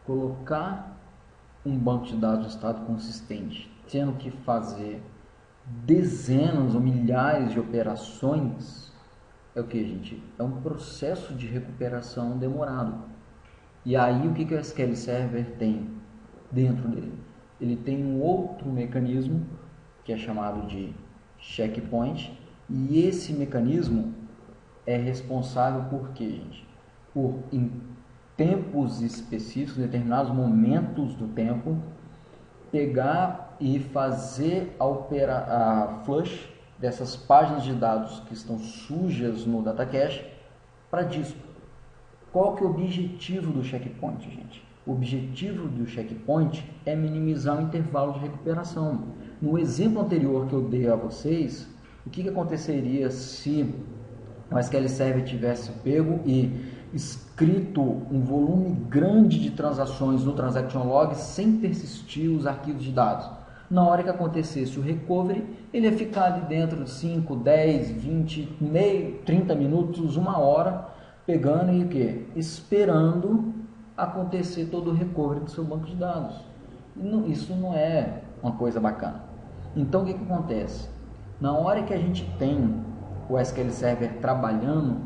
colocar um banco de dados em estado consistente, tendo que fazer dezenas ou milhares de operações, é o que, gente? É um processo de recuperação demorado. E aí o que o SQL Server tem dentro dele? Ele tem um outro mecanismo que é chamado de checkpoint, e esse mecanismo é responsável por quê, gente? Por, em tempos específicos, em determinados momentos do tempo, pegar e fazer a flush dessas páginas de dados que estão sujas no data cache para disco. Qual que é o objetivo do checkpoint, gente? O objetivo do checkpoint é minimizar o intervalo de recuperação. No exemplo anterior que eu dei a vocês, o que aconteceria se o SQL Server tivesse pego e escrito um volume grande de transações no Transaction Log sem persistir os arquivos de dados? Na hora que acontecesse o recovery, ele ia ficar ali dentro de 5, 10, 20, meio, 30 minutos, uma hora, pegando e o quê? Esperando acontecer todo o recovery do seu banco de dados. Isso não é uma coisa bacana. Então o que acontece? Na hora que a gente tem o SQL Server trabalhando,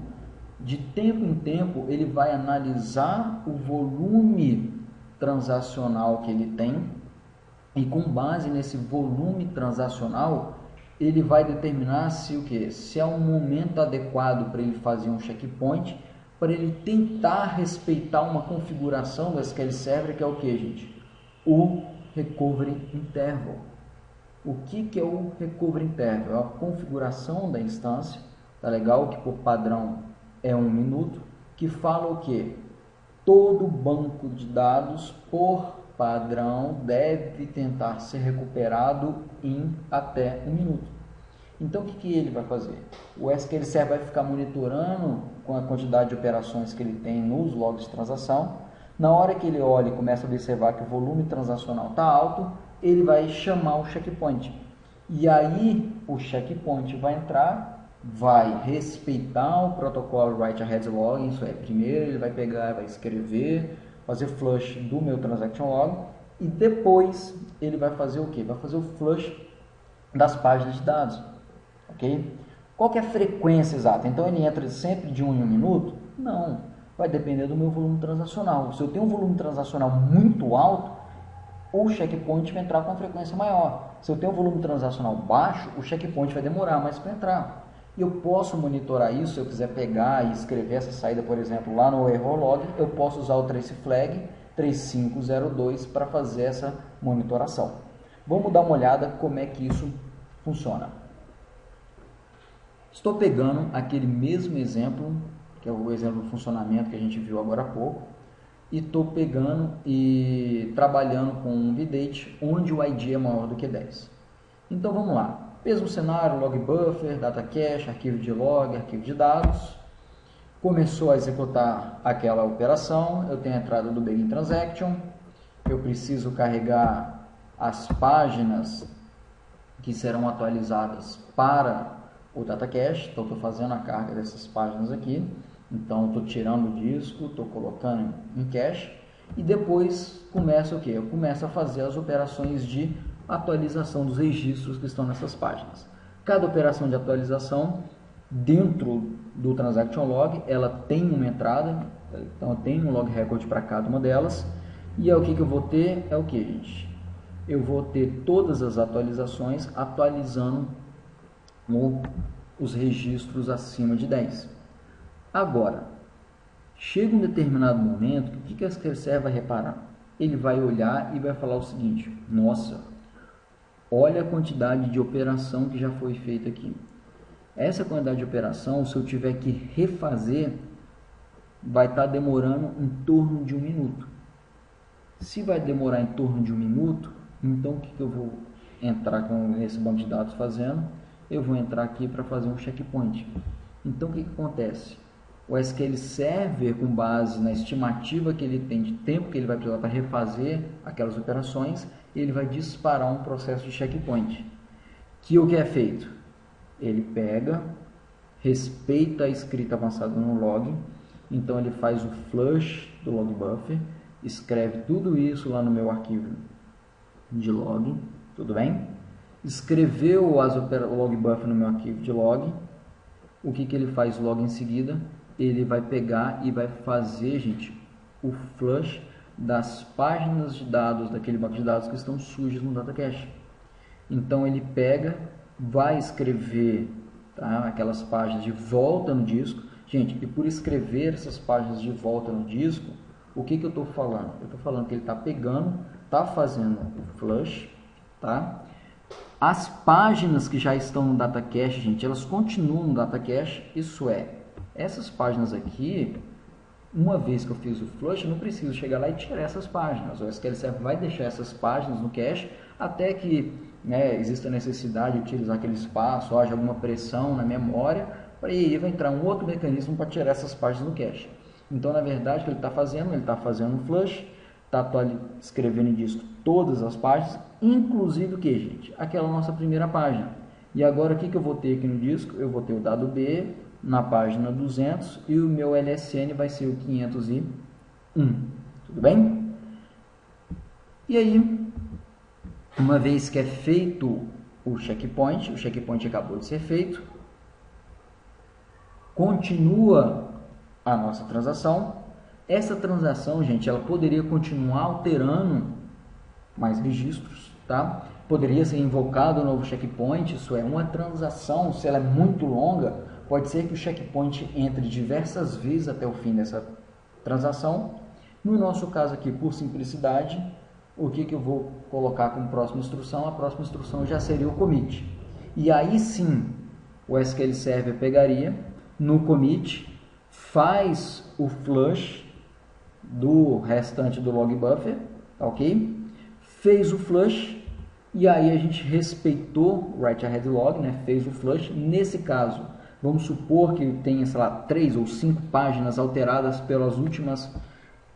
de tempo em tempo ele vai analisar o volume transacional que ele tem, e com base nesse volume transacional ele vai determinar se o que? Se é um momento adequado para ele fazer um checkpoint, para ele tentar respeitar uma configuração do SQL Server, que é o que, gente? O Recovery Interval. O que é o Recovery Interval? É a configuração da instância, tá legal? Que por padrão é 1 minuto, que fala o que? Todo banco de dados, por padrão, deve tentar ser recuperado em até 1 minuto. Então, o que ele vai fazer? O SQL Server vai ficar monitorando com a quantidade de operações que ele tem nos logs de transação. Na hora que ele olha e começa a observar que o volume transacional está alto, ele vai chamar o checkpoint. E aí, o checkpoint vai entrar, vai respeitar o protocolo Write Ahead Log. Isso é, primeiro ele vai pegar, vai escrever, fazer flush do meu Transaction Log, e depois ele vai fazer o que? Vai fazer o flush das páginas de dados. Ok? Qual que é a frequência exata? Então ele entra sempre de 1 em 1 minuto? Não, vai depender do meu volume transacional. Se eu tenho um volume transacional muito alto, o checkpoint vai entrar com uma frequência maior. Se eu tenho um volume transacional baixo, o checkpoint vai demorar mais para entrar. E eu posso monitorar isso. Se eu quiser pegar e escrever essa saída, por exemplo, lá no error log, eu posso usar o trace flag 3502 para fazer essa monitoração. Vamos dar uma olhada como é que isso funciona. Estou pegando aquele mesmo exemplo, que é o exemplo do funcionamento que a gente viu agora há pouco, e estou pegando e trabalhando com um VDate onde o ID é maior do que 10. Então vamos lá. Mesmo cenário, log buffer, data cache, arquivo de log, arquivo de dados. Começou a executar aquela operação, eu tenho a entrada do begin transaction, eu preciso carregar as páginas que serão atualizadas para o data cache. Então estou fazendo a carga dessas páginas aqui, então estou tirando o disco, estou colocando em cache, e depois começa o que? Eu começo a fazer as operações de atualização dos registros que estão nessas páginas. Cada operação de atualização dentro do Transaction Log, ela tem uma entrada, então eu tenho um log record para cada uma delas, e é o que eu vou ter? É o que, gente? Eu vou ter todas as atualizações atualizando os registros acima de 10. Agora, chega um determinado momento, o que a SQL Server vai reparar? Ele vai olhar e vai falar o seguinte: nossa, olha a quantidade de operação que já foi feita aqui. Essa quantidade de operação, se eu tiver que refazer, vai estar demorando em torno de 1 minuto. Se vai demorar em torno de 1 minuto, então o que eu vou entrar com esse banco de dados fazendo? Eu vou entrar aqui para fazer um checkpoint. Então o que acontece? O SQL Server, com base na estimativa que ele tem de tempo que ele vai precisar para refazer aquelas operações, ele vai disparar um processo de checkpoint. Que o que é feito? Ele pega, respeita a escrita avançada no log, então ele faz o flush do log buffer, escreve tudo isso lá no meu arquivo de log, tudo bem? Escreveu o log buffer no meu arquivo de log, o que ele faz logo em seguida? Ele vai pegar e vai fazer, gente, o flush das páginas de dados, daquele banco de dados que estão sujas no data cache. Então ele pega, vai escrever, tá, aquelas páginas de volta no disco. Gente, e por escrever essas páginas de volta no disco, o que eu estou falando? Eu estou falando que ele está pegando, está fazendo o flush, tá? As páginas que já estão no data cache, gente, elas continuam no data cache, isso é, essas páginas aqui, uma vez que eu fiz o flush, eu não preciso chegar lá e tirar essas páginas. O SQL Server vai deixar essas páginas no cache até que, né, exista a necessidade de utilizar aquele espaço, haja alguma pressão na memória, para aí vai entrar um outro mecanismo para tirar essas páginas do cache. Então, na verdade, o que ele está fazendo? Ele está fazendo um flush, está escrevendo em disco todas as páginas, inclusive o que, gente? Aquela nossa primeira página. E agora, o que eu vou ter aqui no disco? Eu vou ter o dado B na página 200 e o meu LSN vai ser o 501. Tudo bem? E aí, uma vez que é feito o checkpoint acabou de ser feito, continua a nossa transação. Essa transação, gente, ela poderia continuar alterando mais registros, tá? Poderia ser invocado um novo checkpoint, isso é, uma transação, se ela é muito longa, pode ser que o checkpoint entre diversas vezes até o fim dessa transação. No nosso caso aqui, por simplicidade, o que eu vou colocar como próxima instrução? A próxima instrução já seria o commit. E aí sim, o SQL Server pegaria no commit, faz o flush do restante do log buffer, ok? Fez o flush e aí a gente respeitou o write ahead log, né? Fez o flush. Nesse caso, vamos supor que tenha, sei lá, 3 ou 5 páginas alteradas pelas últimas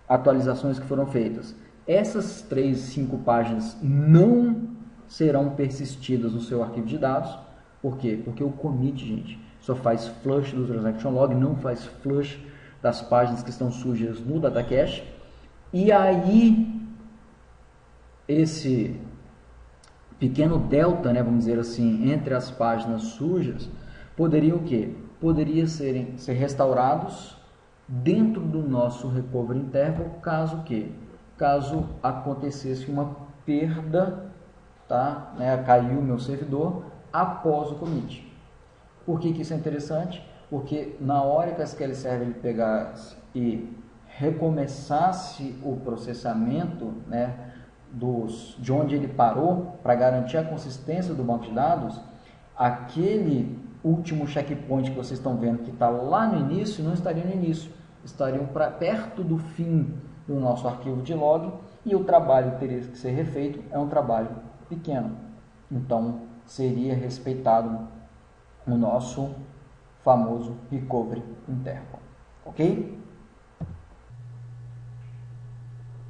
atualizações que foram feitas. Essas 3, 5 páginas não serão persistidas no seu arquivo de dados. Por quê? Porque o commit, gente, só faz flush do transaction log, não faz flush das páginas que estão sujas no data cache. E aí, esse pequeno delta, né, vamos dizer assim, entre as páginas sujas, poderiam o quê? Poderia ser restaurados dentro do nosso recovery interval, caso acontecesse uma perda, tá, né, caiu o meu servidor após o commit. Por que isso é interessante? Porque na hora que a SQL Server ele pegasse e recomeçasse o processamento, né, de onde ele parou, para garantir a consistência do banco de dados, aquele último checkpoint que vocês estão vendo que está lá no início, não estaria no início, estariam perto do fim do nosso arquivo de log, e o trabalho teria que ser refeito, é um trabalho pequeno. Então, seria respeitado o nosso famoso recovery interval, ok?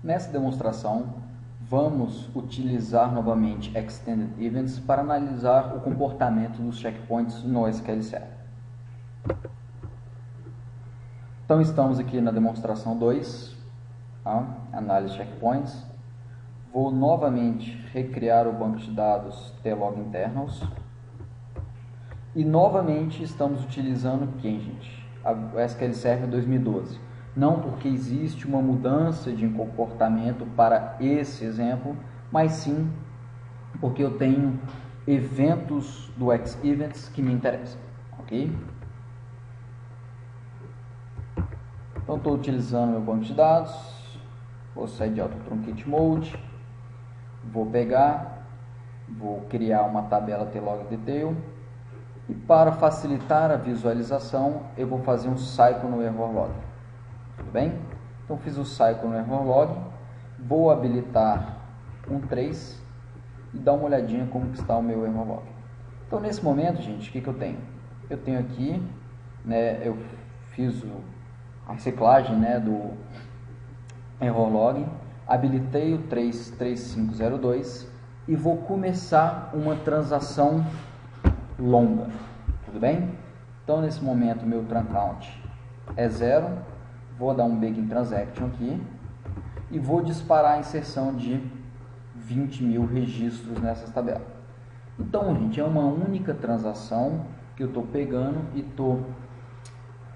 Nessa demonstração, vamos utilizar novamente Extended Events para analisar o comportamento dos checkpoints no SQL Server. Então, estamos aqui na demonstração 2, tá? Análise de checkpoints. Vou novamente recriar o banco de dados tlog internals. E novamente estamos utilizando quem, gente? O SQL Server 2012. Não porque existe uma mudança de comportamento para esse exemplo, mas sim porque eu tenho eventos do Xevents que me interessam, ok? Então, estou utilizando meu banco de dados, vou sair de Auto Truncate Mode, vou pegar, vou criar uma tabela tlog detail. E para facilitar a visualização, eu vou fazer um cycle no error log. Tudo bem? Então, fiz o cycle no error log. Vou habilitar um trace e dar uma olhadinha como está o meu error log. Então, nesse momento, gente, o que eu tenho? Eu tenho aqui, né, eu fiz a reciclagem, né, do error log, habilitei o trace 3502 e vou começar uma transação longa, tudo bem? Então, nesse momento, meu tran count é 0, vou dar um begin transaction aqui, e vou disparar a inserção de 20.000 registros nessas tabelas. Então, gente, é uma única transação que eu estou pegando e estou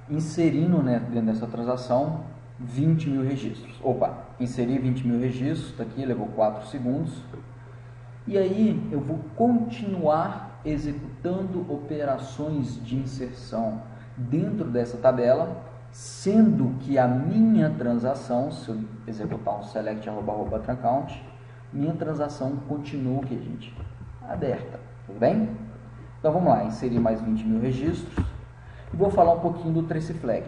inserindo, né, dentro dessa transação 20.000 registros. Opa, inseri 20.000 registros, está aqui, levou 4 segundos. E aí eu vou continuar executando operações de inserção dentro dessa tabela, sendo que a minha transação, se eu executar um select @account, minha transação continua aqui, gente, aberta, tudo bem? Então vamos lá, inserir mais 20.000 registros e vou falar um pouquinho do trace flag.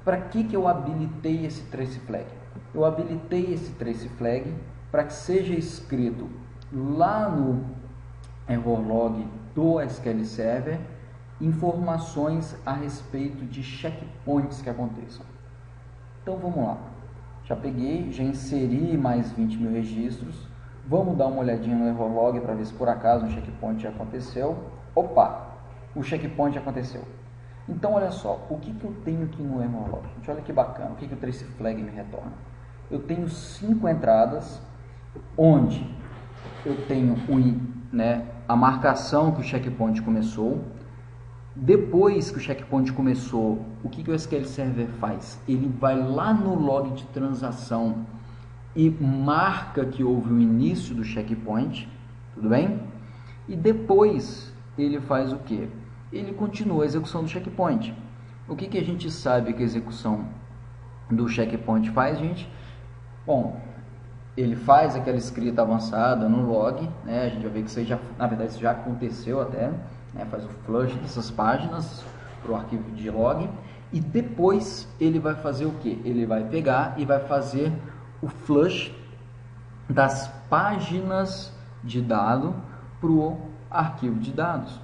Para que eu habilitei esse trace flag? Eu habilitei esse trace flag para que seja escrito lá no error log do SQL Server informações a respeito de checkpoints que aconteçam. Então vamos lá, já peguei, já inseri mais 20.000 registros, vamos dar uma olhadinha no error log para ver se por acaso um checkpoint já aconteceu. Opa, o checkpoint aconteceu. Então olha só, o que eu tenho aqui no error log? Gente, olha que bacana, o que o trace flag me retorna? Eu tenho 5 entradas, onde eu tenho a marcação que o checkpoint começou. Depois que o checkpoint começou, o que o SQL Server faz? Ele vai lá no log de transação e marca que houve o início do checkpoint, tudo bem? E depois ele faz o quê? Ele continua a execução do checkpoint. O que a gente sabe que a execução do checkpoint faz, gente? Bom, ele faz aquela escrita avançada no log, né? A gente vai ver que isso aí já, na verdade, isso já aconteceu até, né? Faz o flush dessas páginas para o arquivo de log e depois ele vai fazer o que? Ele vai pegar e vai fazer o flush das páginas de dado para o arquivo de dados.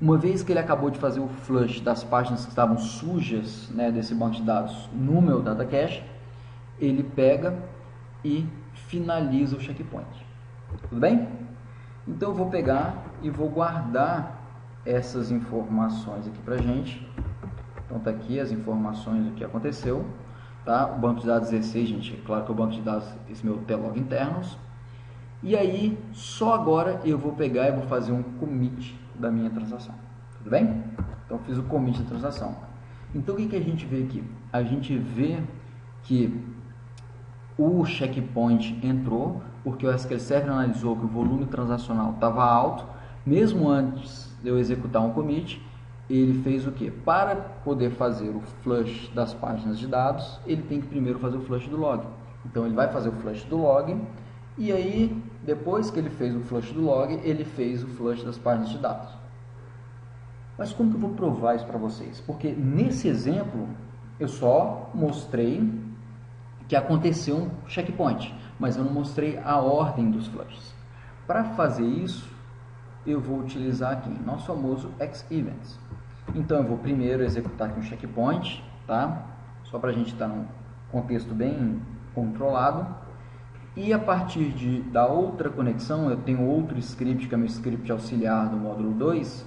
Uma vez que ele acabou de fazer o flush das páginas que estavam sujas, né, desse banco de dados no meu data cache, ele pega e finaliza o checkpoint. Tudo bem? Então eu vou pegar e vou guardar essas informações aqui pra gente. Então tá aqui as informações do que aconteceu, tá? O banco de dados 16, gente, é claro que o banco de dados, esse meu tlog internos. E aí, só agora eu vou pegar e vou fazer um commit da minha transação. Tudo bem? Então eu fiz o commit da transação. Então o que a gente vê aqui? A gente vê que o checkpoint entrou porque o SQL Server analisou que o volume transacional estava alto, mesmo antes de eu executar um commit. Ele fez o que? Para poder fazer o flush das páginas de dados, ele tem que primeiro fazer o flush do log. Então ele vai fazer o flush do log e aí, depois que ele fez o flush do log, ele fez o flush das páginas de dados. Mas como que eu vou provar isso para vocês? Porque nesse exemplo eu só mostrei que aconteceu um checkpoint, mas eu não mostrei a ordem dos flushes. Para fazer isso, eu vou utilizar aqui nosso famoso X-Events. Então eu vou primeiro executar aqui um checkpoint, tá? Só para a gente estar num contexto bem controlado. E a partir da outra conexão, eu tenho outro script, que é meu script auxiliar do módulo 2,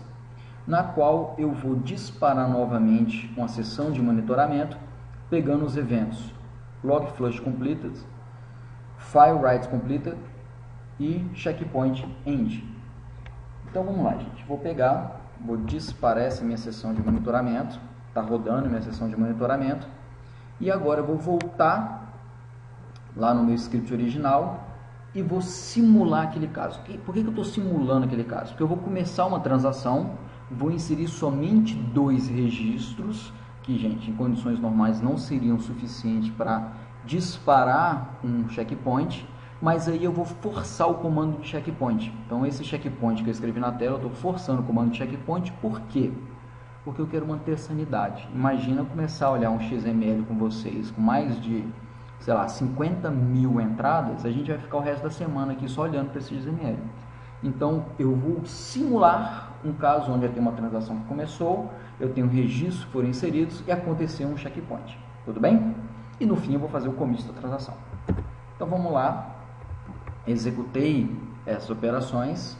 na qual eu vou disparar novamente uma sessão de monitoramento, pegando os eventos log flush completed, file write completed e checkpoint end. Então vamos lá, gente. Vou pegar, vou disparar essa minha sessão de monitoramento, está rodando minha sessão de monitoramento, e agora eu vou voltar lá no meu script original e vou simular aquele caso. Por que eu estou simulando aquele caso? Porque eu vou começar uma transação, vou inserir somente 2 registros, que, gente, em condições normais não seriam suficientes para disparar um checkpoint, mas aí eu vou forçar o comando de checkpoint. Então esse checkpoint que eu escrevi na tela, eu estou forçando o comando de checkpoint. Por quê? Porque eu quero manter a sanidade. Imagina eu começar a olhar um XML com vocês, com mais de, sei lá, 50.000 entradas, a gente vai ficar o resto da semana aqui só olhando para esse XML. Então eu vou simular um caso onde eu tenho uma transação que começou, eu tenho registros que foram inseridos e aconteceu um checkpoint. Tudo bem? E no fim eu vou fazer o commit da transação. Então vamos lá, executei essas operações.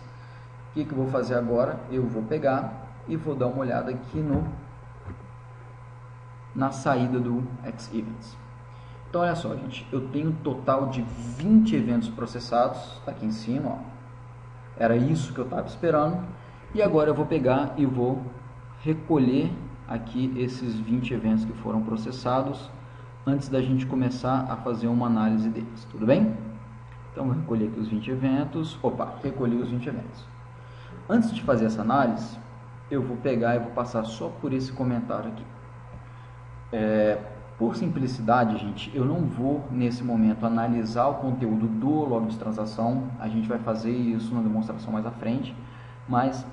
O que eu vou fazer agora? Eu vou pegar e vou dar uma olhada aqui na saída do X-Events. Então olha só, gente, eu tenho um total de 20 eventos processados, está aqui em cima, ó. Era isso que eu estava esperando, e agora eu vou pegar e vou recolher aqui esses 20 eventos que foram processados antes da gente começar a fazer uma análise deles, tudo bem? Então vou recolher aqui os 20 eventos, recolhi os 20 eventos. Antes de fazer essa análise, eu vou pegar e vou passar só por esse comentário aqui. Por simplicidade, gente, eu não vou nesse momento analisar o conteúdo do log de transação, a gente vai fazer isso na demonstração mais à frente, mas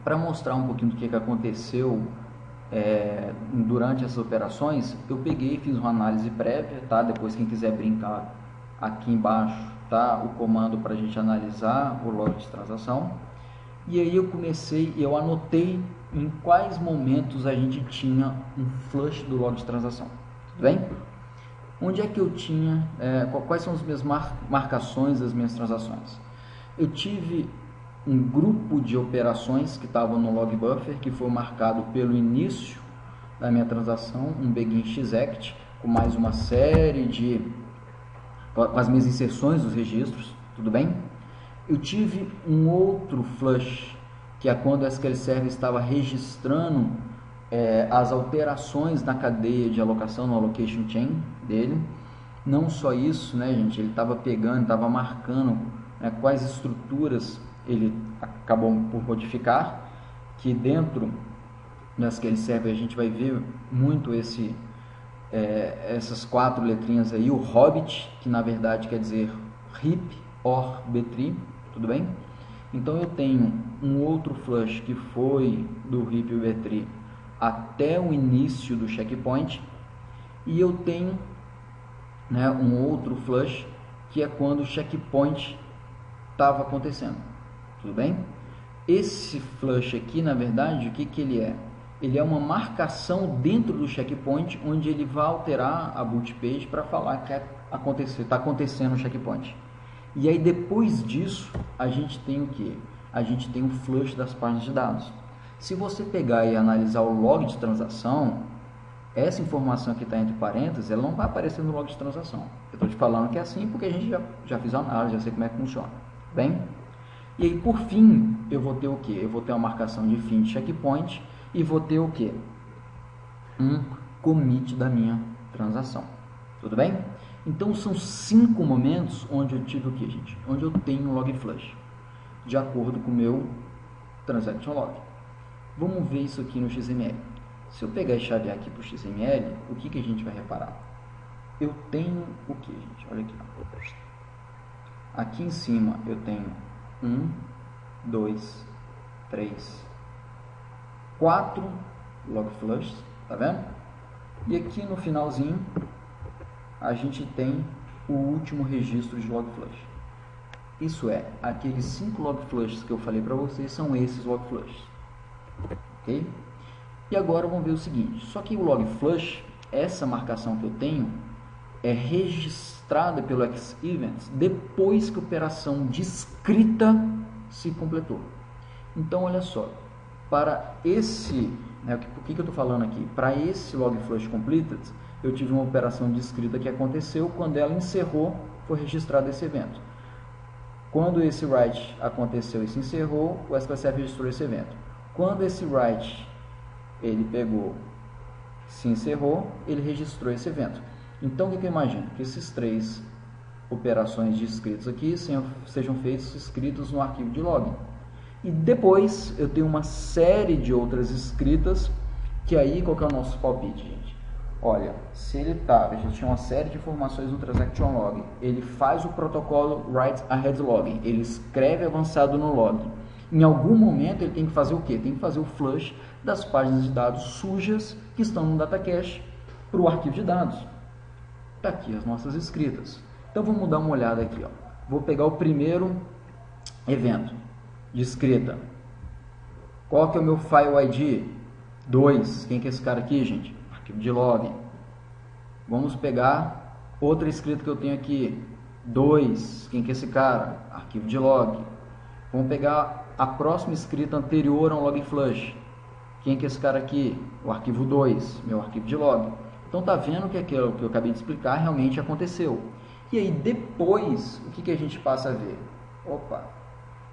para mostrar um pouquinho do que aconteceu durante essas operações, eu peguei e fiz uma análise prévia, tá? Depois quem quiser brincar, aqui embaixo tá o comando para a gente analisar o log de transação, e aí eu anotei em quais momentos a gente tinha um flush do log de transação, tudo bem? Onde é que eu tinha, quais são as minhas marcações das minhas transações? Eu tive um grupo de operações que estavam no log buffer, que foi marcado pelo início da minha transação, um begin xact, com mais uma série com as minhas inserções dos registros, tudo bem? Eu tive um outro flush, que é quando o SQL Server estava registrando as alterações na cadeia de alocação, no allocation chain dele. Não só isso, né, gente, ele estava pegando, estava marcando quais estruturas ele acabou por modificar, que dentro do SQL Server a gente vai ver muito essas 4 letrinhas aí, o Hobbit, que na verdade quer dizer heap or btree, tudo bem? Então eu tenho um outro flush que foi do heap btree até o início do checkpoint, e eu tenho um outro flush que é quando o checkpoint estava acontecendo, tudo bem? Esse flush aqui, na verdade, o que ele é? Ele é uma marcação dentro do checkpoint, onde ele vai alterar a boot page para falar que está acontecendo o checkpoint. E aí depois disso, a gente tem o que? A gente tem o flush das páginas de dados. Se você pegar e analisar o log de transação, essa informação que está entre parênteses, ela não vai aparecer no log de transação. Eu estou te falando que é assim porque a gente já fez a análise, já sei como é que funciona. Bem? E aí, por fim, eu vou ter o que? Eu vou ter uma marcação de fim de checkpoint e vou ter o que? Um commit da minha transação. Tudo bem? Então, são 5 momentos onde eu tive o que, gente? Onde eu tenho um log flush, de acordo com o meu transaction log. Vamos ver isso aqui no XML. Se eu pegar e chavear aqui para o XML, o que a gente vai reparar? Eu tenho o que, gente? Olha aqui. Aqui em cima eu tenho 1, 2, 3, 4 log flushes, tá vendo? E aqui no finalzinho a gente tem o último registro de log flush. Isso é, aqueles 5 log flushes que eu falei para vocês são esses log flushes, ok? E agora vamos ver o seguinte, só que o log flush, essa marcação que eu tenho, é registrada pelo Xevents depois que a operação de escrita se completou. Então, olha só, para esse, por que eu estou falando aqui? Para esse log flush completed, eu tive uma operação de escrita que aconteceu, quando ela encerrou, foi registrado esse evento. Quando esse write aconteceu e se encerrou, o SQL Server registrou esse evento. Quando esse write ele pegou, se encerrou, ele registrou esse evento. Então, o que eu imagino? Que esses 3 operações de escritos aqui sejam feitos escritos no arquivo de log. E depois eu tenho uma série de outras escritas, que aí, qual que é o nosso palpite, gente? Olha, se ele a gente tinha uma série de informações no transaction log, ele faz o protocolo write ahead log, ele escreve avançado no log. Em algum momento ele tem que fazer o quê? Tem que fazer o flush das páginas de dados sujas que estão no data cache para o arquivo de dados. Está aqui as nossas escritas. Então vamos dar uma olhada aqui. Ó. Vou pegar o primeiro evento de escrita. Qual que é o meu file ID? 2. Quem que é esse cara aqui, gente? Arquivo de log. Vamos pegar outra escrita que eu tenho aqui. 2. Quem que é esse cara? Arquivo de log. Vamos pegar a próxima escrita anterior a um log flush. Quem que é esse cara aqui? O arquivo 2, meu arquivo de log. Então tá vendo que aquilo que eu acabei de explicar realmente aconteceu. E aí depois, o que a gente passa a ver? Opa,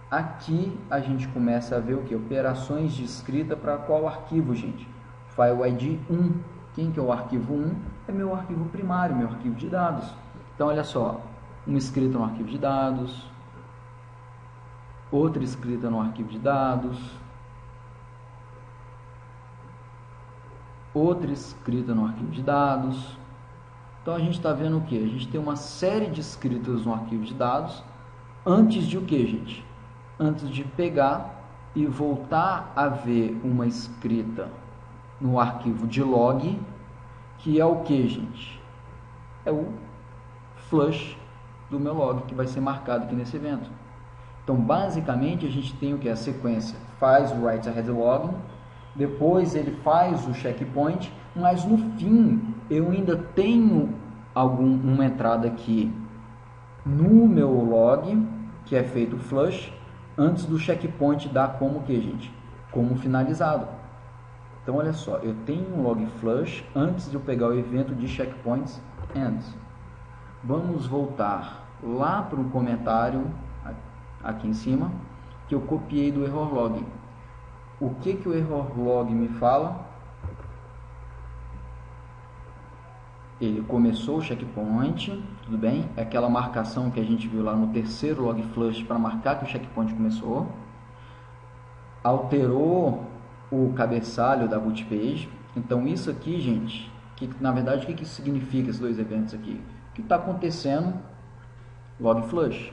aqui a gente começa a ver o que? Operações de escrita para qual arquivo, gente? File ID 1. Quem que é o arquivo 1? É meu arquivo primário, meu arquivo de dados. Então olha só, uma escrita no arquivo de dados, outra escrita no arquivo de dados, outra escrita no arquivo de dados. Então a gente está vendo o que? A gente tem uma série de escritas no arquivo de dados antes de o que, gente? Antes de pegar e voltar a ver uma escrita no arquivo de log, que é o que, gente? É o flush do meu log, que vai ser marcado aqui nesse evento. Então, basicamente, a gente tem o que? A sequência faz o write ahead login, depois ele faz o checkpoint, mas no fim eu ainda tenho uma entrada aqui no meu log, que é feito flush, antes do checkpoint dar como que, gente? Como finalizado. Então, olha só, eu tenho um log flush antes de eu pegar o evento de checkpoints ends. Vamos voltar lá para o comentário aqui em cima, que eu copiei do error log. O que o error log me fala? Ele começou o checkpoint, tudo bem? É aquela marcação que a gente viu lá no terceiro log flush para marcar que o checkpoint começou. Alterou o cabeçalho da boot page. Então isso aqui, gente, na verdade, o que isso significa, esses dois eventos aqui? Que está acontecendo log flush.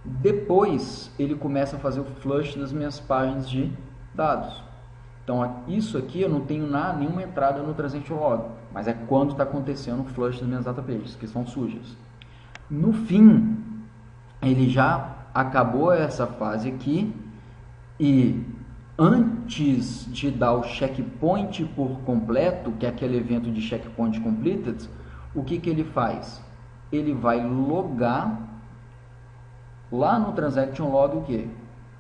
Depois ele começa a fazer o flush das minhas páginas de dados. Então isso aqui eu não tenho nenhuma entrada no Transient Log, mas é quando está acontecendo o flush das minhas datapages, que são sujas. No fim, ele já acabou essa fase aqui e antes de dar o checkpoint por completo, que é aquele evento de checkpoint completed, o que ele faz? Ele vai logar lá no transaction log o que?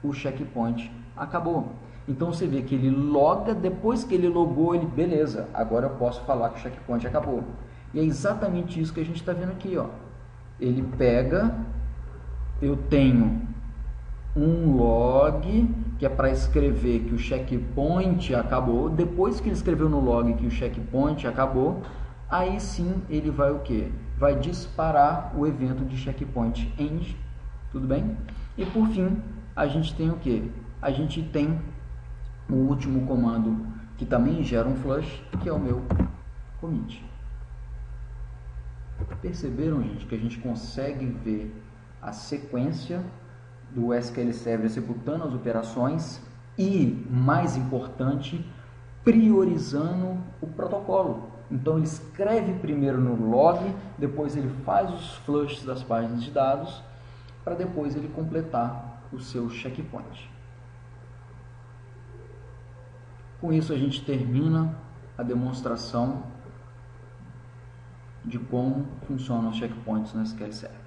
O checkpoint acabou. Então você vê que ele loga, depois que ele logou, ele, beleza, agora eu posso falar que o checkpoint acabou. E é exatamente isso que a gente está vendo aqui, ó. Ele pega, eu tenho um log que é para escrever que o checkpoint acabou. Depois que ele escreveu no log que o checkpoint acabou, aí sim ele vai o que? Vai disparar o evento de checkpoint end, tudo bem? E por fim, a gente tem o que? A gente tem o último comando que também gera um flush, que é o meu commit. Perceberam, gente, que a gente consegue ver a sequência do SQL Server executando as operações e, mais importante, priorizando o protocolo. Então ele escreve primeiro no log, depois ele faz os flushes das páginas de dados, para depois ele completar o seu checkpoint. Com isso a gente termina a demonstração de como funcionam os checkpoints no SQL Server.